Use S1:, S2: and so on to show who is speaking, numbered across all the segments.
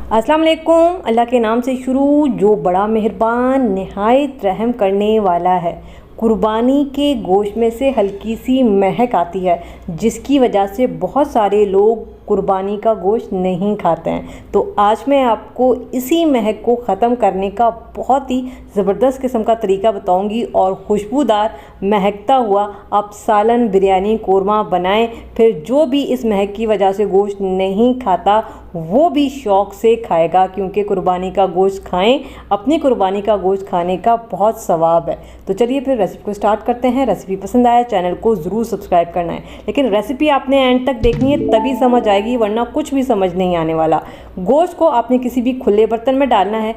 S1: अस्सलाम वालेकुम। अल्लाह के नाम से शुरू जो बड़ा मेहरबान नहायत रहम करने वाला है। कुर्बानी के गोश्त में से हल्की सी महक आती है जिसकी वजह से बहुत सारे लोग कुर्बानी का गोश्त नहीं खाते हैं। तो आज मैं आपको इसी महक को ख़त्म करने का बहुत ही ज़बरदस्त किस्म का तरीका बताऊंगी और खुशबूदार महकता हुआ आप सालन, बिरयानी, कोरमा बनाएं। फिर जो भी इस महक की वजह से गोश्त नहीं खाता वो भी शौक़ से खाएगा, क्योंकि कुर्बानी का गोश्त खाएं, अपनी कुर्बानी का गोश्त खाने का बहुत सवाब है। तो चलिए फिर रेसिपी को स्टार्ट करते हैं। रेसिपी पसंद आए चैनल को ज़रूर सब्सक्राइब करना है, लेकिन रेसिपी आपने एंड तक देखनी है तभी समझ आएगी, वरना कुछ भी समझ नहीं आने वाला। गोश्त को आपने किसी भी खुले बर्तन में डालना है।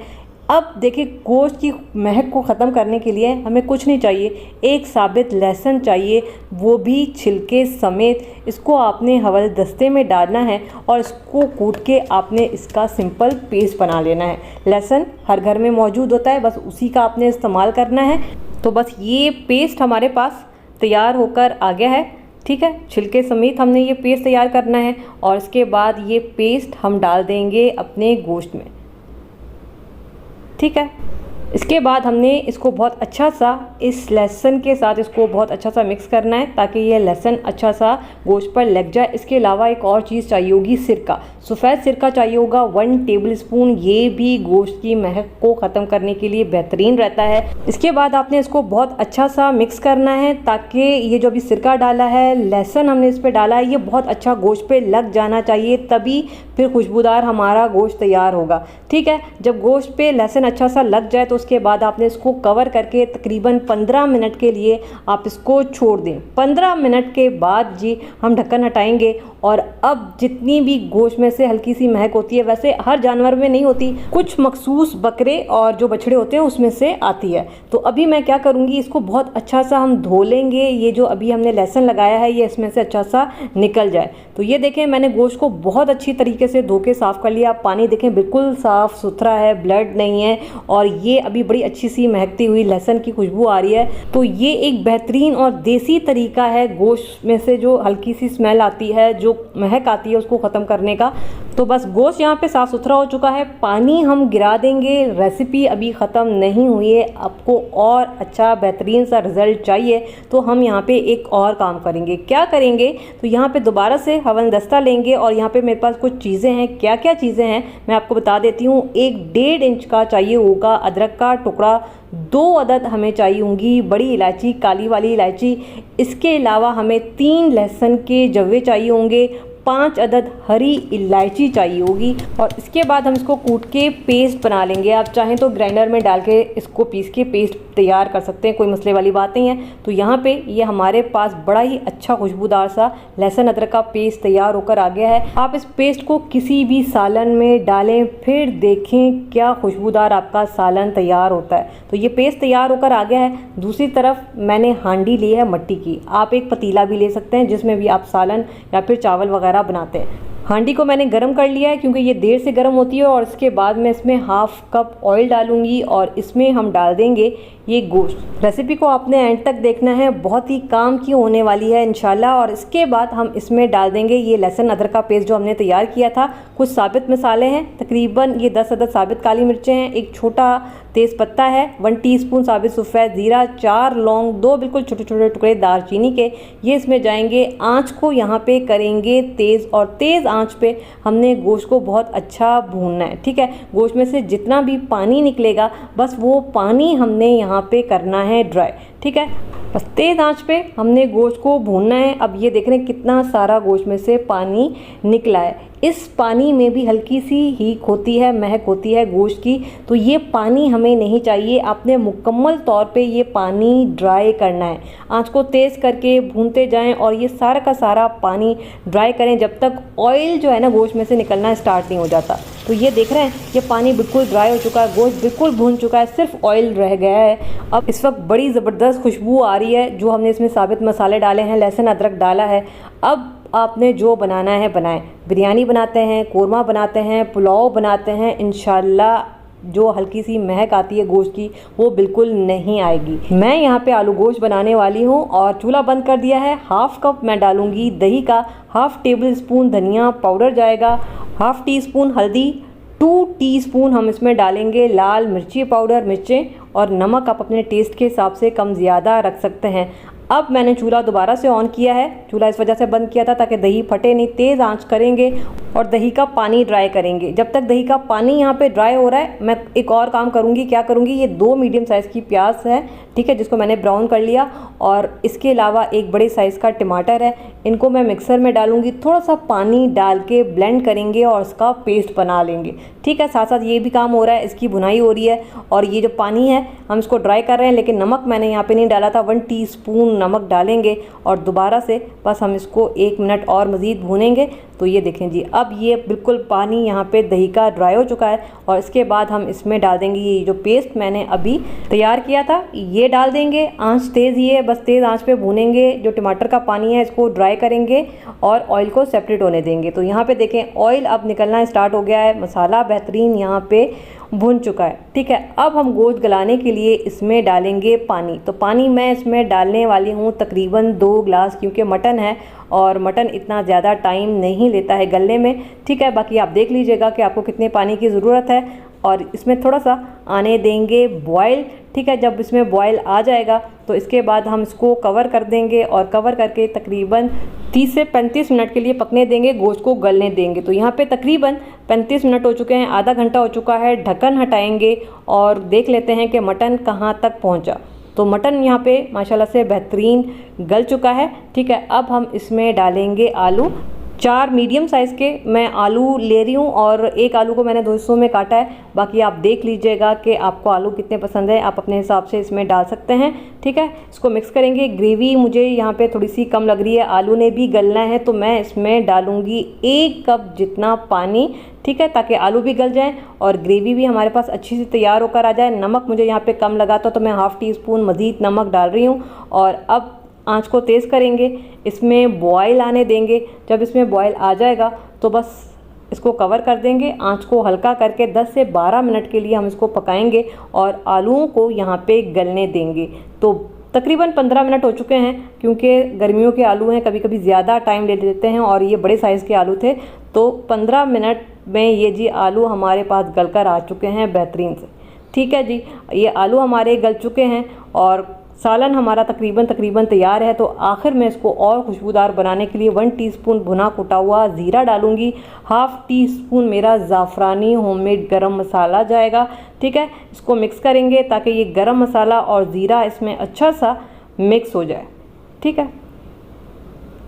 S1: अब देखिए, गोश्त की महक को ख़त्म करने के लिए हमें कुछ नहीं चाहिए, एक साबित लहसुन चाहिए, वो भी छिलके समेत। इसको आपने हवलदस्ते में डालना है और इसको कूट के आपने इसका सिंपल पेस्ट बना लेना है। लहसुन हर घर में मौजूद होता है, बस उसी का आपने इस्तेमाल करना है। तो बस ये पेस्ट हमारे पास तैयार होकर आ गया है, ठीक है। छिलके समेत हमने ये पेस्ट तैयार करना है और इसके बाद ये पेस्ट हम डाल देंगे अपने गोश्त में, ठीक है। इसके बाद हमने इसको बहुत अच्छा सा इस लहसुन के साथ इसको बहुत अच्छा सा मिक्स करना है ताकि ये लहसुन अच्छा सा गोश्त पर लग जाए। इसके अलावा एक और चीज़ चाहिए होगी, सिरका, सफ़ेद सिरका चाहिए होगा 1 टेबल स्पून। ये भी गोश्त की महक को ख़त्म करने के लिए बेहतरीन रहता है। इसके बाद आपने इसको बहुत अच्छा सा मिक्स करना है ताकि ये जो अभी सिरका डाला है, लहसुन हमने इस पर डाला है, ये बहुत अच्छा गोश्त पे लग जाना चाहिए, तभी फिर खुशबूदार हमारा गोश्त तैयार होगा, ठीक है। जब गोश्त पे लहसुन अच्छा सा लग जाए तो उसके बाद आपने इसको कवर करके तकरीबन 15 मिनट के लिए आप इसको छोड़ दें। 15 मिनट के बाद जी हम ढक्कन हटाएंगे और अब जितनी भी गोश्त में से हल्की सी महक होती है, वैसे हर जानवर में नहीं होती, कुछ मखसूस बकरे और जो बछड़े होते हैं उसमें से आती है। तो अभी मैं क्या करूँगी, इसको बहुत अच्छा सा हम धो लेंगे। ये जो अभी हमने लहसुन लगाया है ये इसमें से अच्छा सा निकल जाए। तो ये देखें, मैंने गोश्त को बहुत अच्छी तरीके से धो के साफ़ कर लिया। पानी देखें बिल्कुल साफ़ सुथरा है, ब्लड नहीं है, और ये अभी बड़ी अच्छी सी महकती हुई लहसुन की खुशबू आ रही है। तो ये एक बेहतरीन और देसी तरीका है गोश्त में से जो हल्की सी स्मेल आती है, जो महक आती है, उसको ख़त्म करने का। तो बस गोश्त यहाँ पे साफ़ सुथरा हो चुका है, पानी हम गिरा देंगे। रेसिपी अभी ख़त्म नहीं हुई है, आपको और अच्छा बेहतरीन सा रिज़ल्ट चाहिए तो हम यहाँ पे एक और काम करेंगे। क्या करेंगे, तो यहाँ पे दोबारा से हवलदस्ता लेंगे और यहाँ पे मेरे पास कुछ चीज़ें हैं। क्या क्या चीज़ें हैं मैं आपको बता देती हूँ। एक 1.5 इंच का चाहिए होगा अदरक का टुकड़ा, 2 अदद हमें चाहिए होंगी बड़ी इलायची, काली वाली इलायची। इसके अलावा हमें 3 लहसुन के जवे चाहिए होंगे, 5 अदद हरी इलायची चाहिए होगी, और इसके बाद हम इसको कूट के पेस्ट बना लेंगे। आप चाहें तो ग्राइंडर में डाल के इसको पीस के पेस्ट तैयार कर सकते हैं, कोई मसले वाली बात नहीं है। तो यहाँ पे ये हमारे पास बड़ा ही अच्छा खुशबूदार सा लहसुन अदरक का पेस्ट तैयार होकर आ गया है। आप इस पेस्ट को किसी भी सालन में डालें, फिर देखें क्या खुशबूदार आपका सालन तैयार होता है। तो ये पेस्ट तैयार होकर आ गया है। दूसरी तरफ मैंने हांडी ली है मट्टी की, आप एक पतीला भी ले सकते हैं जिसमें भी आप सालन या फिर चावल वगैरह बनाते हैं। हांडी को मैंने गरम कर लिया है क्योंकि ये देर से गरम होती है, और इसके बाद मैं इसमें 1/2 कप ऑयल डालूंगी और इसमें हम डाल देंगे ये गोश्त। रेसिपी को आपने एंड तक देखना है, बहुत ही काम की होने वाली है इंशाल्लाह। और इसके बाद हम इसमें डाल देंगे ये लहसुन अदरक का पेस्ट जो हमने तैयार किया था। कुछ साबित मसाले हैं, तकरीबन ये 10 अदद साबित काली मिर्चें हैं, एक छोटा तेज़ पत्ता है, 1 टीस्पून साबित सफ़ेद ज़ीरा, 4 लौंग, 2 बिल्कुल छोटे छोटे टुकड़े दालचीनी के, ये इसमें जाएंगे। आँच को यहाँ पे करेंगे तेज़, और तेज़ आँच पे हमने गोश्त को बहुत अच्छा भूनना है, ठीक है। गोश्त में से जितना भी पानी निकलेगा बस वो पानी हमने यहाँ पे करना है ड्राई, ठीक है। बस तेज़ आंच पे हमने गोश्त को भूनना है। अब ये देख रहे हैं कितना सारा गोश्त में से पानी निकला है। इस पानी में भी हल्की सी हीक होती है, महक होती है गोश्त की, तो ये पानी हमें नहीं चाहिए। आपने मुकम्मल तौर पे ये पानी ड्राई करना है। आंच को तेज़ करके भूनते जाएं और ये सारा का सारा पानी ड्राई करें जब तक ऑयल जो है ना गोश्त में से निकलना स्टार्ट नहीं हो जाता। तो ये देख रहे हैं ये पानी बिल्कुल ड्राई हो चुका है, गोश्त बिल्कुल भून चुका है, सिर्फ ऑयल रह गया है। अब इस वक्त बड़ी ज़बरदस्त खुशबू आ रही है, जो हमने इसमें साबित मसाले डाले हैं, लहसुन अदरक डाला है। अब आपने जो बनाना है बनाएं। बिरयानी बनाते हैं, कोरमा बनाते हैं, पुलाव बनाते हैं, इंशाल्लाह जो हल्की सी महक आती है गोश्त की वो बिल्कुल नहीं आएगी। मैं यहाँ पे आलू गोश्त बनाने वाली हूँ और चूल्हा बंद कर दिया है। 1/2 कप मैं डालूंगी दही का, 1/2 टेबल स्पून धनिया पाउडर जाएगा, 1/2 टीस्पून हल्दी, 2 टीस्पून हम इसमें डालेंगे लाल मिर्ची पाउडर, मिर्चें, और नमक आप अपने टेस्ट के हिसाब से कम ज़्यादा रख सकते हैं। अब मैंने चूल्हा दोबारा से ऑन किया है। चूल्हा इस वजह से बंद किया था ताकि दही फटे नहीं। तेज़ आंच करेंगे और दही का पानी ड्राई करेंगे। जब तक दही का पानी यहाँ पे ड्राई हो रहा है, मैं एक और काम करूँगी। क्या करूँगी, ये 2 मीडियम साइज़ की प्याज है, ठीक है, जिसको मैंने ब्राउन कर लिया, और इसके अलावा एक बड़े साइज़ का टमाटर है। इनको मैं मिक्सर में डालूंगी, थोड़ा सा पानी डाल के ब्लेंड करेंगे और इसका पेस्ट बना लेंगे, ठीक है। साथ साथ ये भी काम हो रहा है, इसकी भुनाई हो रही है। और ये जो पानी है हम इसको ड्राई कर रहे हैं, लेकिन नमक मैंने यहाँ पे नहीं डाला था। 1 टीस्पून नमक डालेंगे और दोबारा से बस हम इसको 1 मिनट और मज़ीद भूनेंगे। तो ये देखें जी, अब ये बिल्कुल पानी यहाँ पे दही का ड्राई हो चुका है। और इसके बाद हम इसमें डाल देंगे ये जो पेस्ट मैंने अभी तैयार किया था, ये डाल देंगे। आंच तेज़ ही है, बस तेज़ आंच पे भूनेंगे। जो टमाटर का पानी है इसको ड्राई करेंगे और ऑयल को सेपरेट होने देंगे। तो यहाँ पे देखें ऑयल अब निकलना स्टार्ट हो गया है, मसाला बेहतरीन यहाँ पे भुन चुका है, ठीक है। अब हम गोश्त गलाने के लिए इसमें डालेंगे पानी। तो पानी मैं इसमें डालने वाली हूँ तकरीबन 2 गिलास, क्योंकि मटन है और मटन इतना ज़्यादा टाइम नहीं लेता है गलने में, ठीक है। बाकी आप देख लीजिएगा कि आपको कितने पानी की ज़रूरत है। और इसमें थोड़ा सा आने देंगे बॉयल, ठीक है। जब इसमें बॉयल आ जाएगा तो इसके बाद हम इसको कवर कर देंगे और कवर करके तकरीबन 30 से 35 मिनट के लिए पकने देंगे, गोश्त को गलने देंगे। तो यहाँ पे तकरीबन 35 मिनट हो चुके हैं, आधा घंटा हो चुका है। ढक्कन हटाएंगे और देख लेते हैं कि मटन कहाँ तक पहुँचा। तो मटन यहाँ पे माशाल्लाह से बेहतरीन गल चुका है, ठीक है। अब हम इसमें डालेंगे आलू। 4 मीडियम साइज़ के मैं आलू ले रही हूँ और एक आलू को मैंने 2 हिस्सों में काटा है। बाकी आप देख लीजिएगा कि आपको आलू कितने पसंद है, आप अपने हिसाब से इसमें डाल सकते हैं, ठीक है। इसको मिक्स करेंगे। ग्रेवी मुझे यहाँ पे थोड़ी सी कम लग रही है, आलू ने भी गलना है, तो मैं इसमें डालूँगी 1 कप जितना पानी, ठीक है, ताकि आलू भी गल जाएँ और ग्रेवी भी हमारे पास अच्छी सी तैयार होकर आ जाए। नमक मुझे यहाँ पे कम लगा था तो मैं ½ टीस्पून मज़ीद नमक डाल रही हूँ। और अब आंच को तेज़ करेंगे, इसमें बॉयल आने देंगे। जब इसमें बॉयल आ जाएगा तो बस इसको कवर कर देंगे। आंच को हल्का करके 10 से 12 मिनट के लिए हम इसको पकाएंगे और आलूओं को यहाँ पे गलने देंगे। तो तकरीबन 15 मिनट हो चुके हैं, क्योंकि गर्मियों के आलू हैं, कभी कभी ज़्यादा टाइम ले लेते हैं और ये बड़े साइज़ के आलू थे। तो 15 मिनट में ये जी आलू हमारे पास गल कर आ चुके हैं बेहतरीन से, ठीक है जी। ये आलू हमारे गल चुके हैं और सालन हमारा तकरीबन तैयार है। तो आखिर में इसको और खुशबूदार बनाने के लिए 1 टीस्पून भुना कुटा हुआ ज़ीरा डालूंगी। ½ टीस्पून मेरा ज़ाफ़रानी होममेड गरम मसाला जाएगा, ठीक है। इसको मिक्स करेंगे ताकि ये गरम मसाला और ज़ीरा इसमें अच्छा सा मिक्स हो जाए, ठीक है।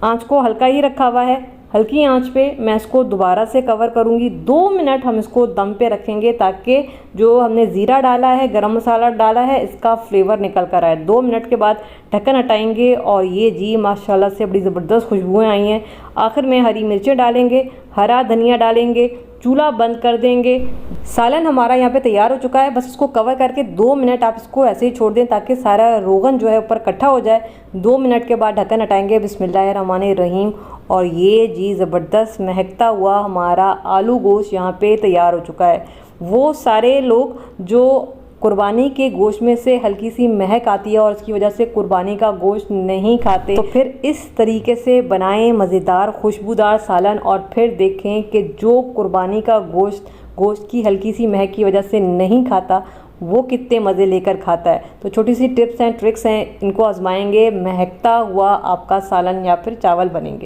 S1: आंच को हल्का ही रखा हुआ है, हल्की आंच पे मैं इसको दोबारा से कवर करूँगी। 2 मिनट हम इसको दम पे रखेंगे ताकि जो हमने ज़ीरा डाला है, गरम मसाला डाला है, इसका फ्लेवर निकल कर आए। 2 मिनट के बाद ढक्कन हटाएंगे और ये जी माशाल्लाह से बड़ी ज़बरदस्त खुशबुएँ आई हैं। आखिर में हरी मिर्चें डालेंगे, हरा धनिया डालेंगे, चूल्हा बंद कर देंगे। सालन हमारा यहाँ पे तैयार हो चुका है। बस इसको कवर करके 2 मिनट आप इसको ऐसे ही छोड़ दें ताकि सारा रोगन जो है ऊपर इकट्ठा हो जाए। 2 मिनट के बाद ढक्कन हटाएंगे। बिस्मिल्लाहिर्रहमानिर्रहीम। और ये जी ज़बरदस्त महकता हुआ हमारा आलू गोश्त यहाँ पे तैयार हो चुका है। वो सारे लोग जो कुर्बानी के गोश्त में से हल्की सी महक आती है और इसकी वजह से कुर्बानी का गोश्त नहीं खाते, तो फिर इस तरीके से बनाएं मज़ेदार खुशबूदार सालन और फिर देखें कि जो कुर्बानी का गोश्त की हल्की सी महक की वजह से नहीं खाता, वो कितने मज़े लेकर खाता है। तो छोटी सी टिप्स हैं, ट्रिक्स हैं, इनको आजमाएंगे, महकता हुआ आपका सालन या फिर चावल बनेंगे।